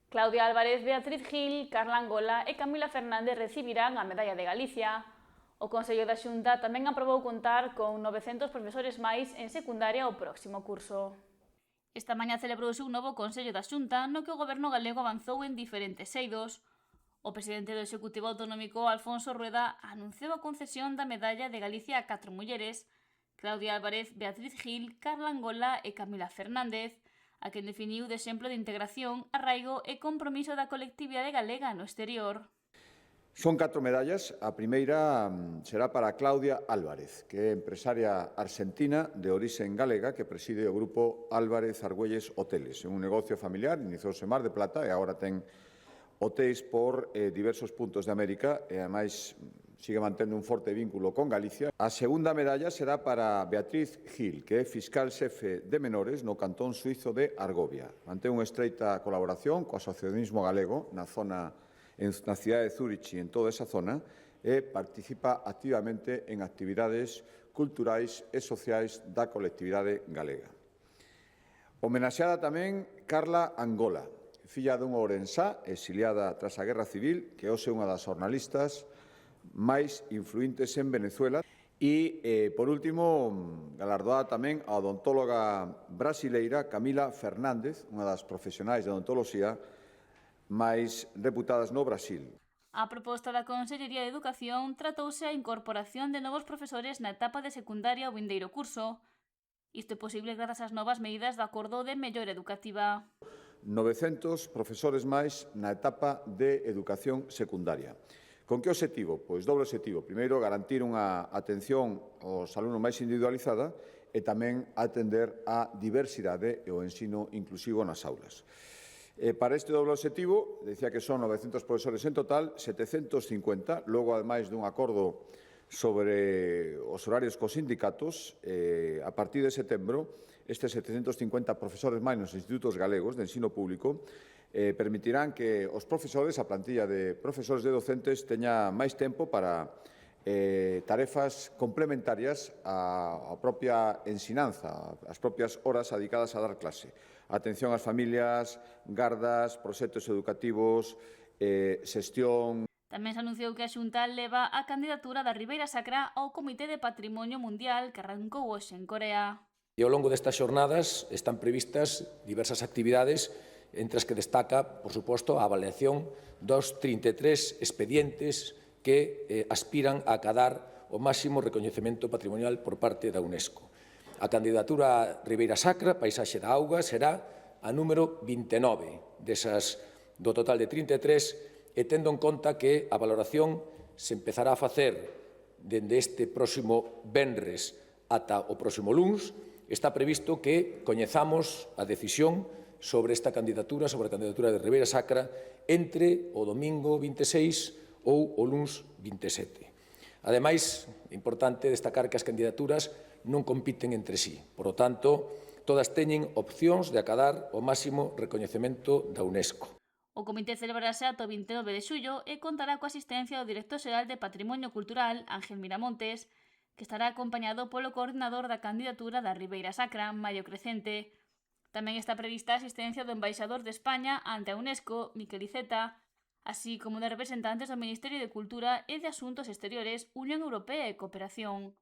Claudia Álvarez, Beatriz Gil, Carla Angola e Camila Fernández recibirán a Medalla de Galicia. O Consello da Xunta tamén aprobou contar con 900 profesores máis en secundaria o próximo curso. Esta mañá celebrouse un novo Consello da Xunta no que o Goberno galego avanzou en diferentes eidos. O presidente do Executivo Autonómico, Alfonso Rueda, anunciou a concesión da Medalla de Galicia a 4 mulleres, Claudia Álvarez, Beatriz Gil, Carla Angola e Camila Fernández, a quen definiu de exemplo de integración, arraigo e compromiso da colectividade galega no exterior. Son 4 medallas. A primeira será para Claudia Álvarez, que é empresaria argentina de origen galega que preside o grupo Álvarez Argüelles Hoteles. É un negocio familiar, iniciou-se en Mar de Plata e agora ten hotéis por diversos puntos de América e, ademais, sigue mantendo un forte vínculo con Galicia. A segunda medalla será para Beatriz Gil, que é fiscal xefe de menores no cantón suizo de Argovia. Mantén unha estreita colaboración co asociacionismo galego na cidade de Zúrich e en toda esa zona e participa activamente en actividades culturais e sociais da colectividade galega. Homenaxeada tamén Carla Angola, filla dun ourensá exiliada tras a Guerra Civil, que hoxe é unha das xornalistas máis influíntes en Venezuela. E, por último, galardoada tamén a odontóloga brasileira Camila Fernández, unha das profesionais de odontoloxía máis reputadas no Brasil. A proposta da Consellería de Educación tratouse a incorporación de novos profesores na etapa de secundaria ao vindeiro curso. Isto é posible grazas ás novas medidas do Acordo de Mellora Educativa. 900 profesores máis na etapa de educación secundaria. Con que obxectivo? Pois doble obxectivo. Primeiro, garantir unha atención aos alumnos máis individualizada e tamén atender a diversidade e o ensino inclusivo nas aulas. Para este doble obxectivo, decía que son 900 profesores en total, 750, logo, ademais dun acordo sobre os horarios cos sindicatos, a partir de setembro, estes 750 profesores máis nos institutos galegos de ensino público permitirán que os profesores, a plantilla de profesores de docentes, teña máis tempo para tarefas complementarias á propia ensinanza, as propias horas dedicadas a dar clase. Atención ás familias, gardas, proxectos educativos, xestión. Tamén se anunciou que a Xunta leva a candidatura da Ribeira Sacra ao Comité de Patrimonio Mundial que arrancou hoxe en Corea. E ao longo destas xornadas están previstas diversas actividades, entre as que destaca, por suposto, a avaliación dos 33 expedientes que aspiran a acadar o máximo recoñecemento patrimonial por parte da UNESCO. A candidatura Ribeira Sacra, Paisaxe da Auga, será a número 29 do total de 33, e tendo en conta que a valoración se empezará a facer dende este próximo venres ata o próximo luns, está previsto que coñezamos a decisión sobre esta candidatura, sobre a candidatura de Ribeira Sacra, entre o domingo 26 ou o luns 27. Ademais, é importante destacar que as candidaturas non compiten entre sí. Por lo tanto, todas teñen opcións de acadar o máximo recoñecemento da UNESCO. O comité celebrarase ata o 29 de xullo e contará coa asistencia do director xeral de Patrimonio Cultural, Ángel Miramontes, que estará acompañado polo coordinador da candidatura da Ribeira Sacra, Mario Crecente. Tamén está prevista a asistencia do embaixador de España ante a UNESCO, Miquel Iceta, así como de representantes do Ministerio de Cultura e de Asuntos Exteriores, Unión Europea e Cooperación.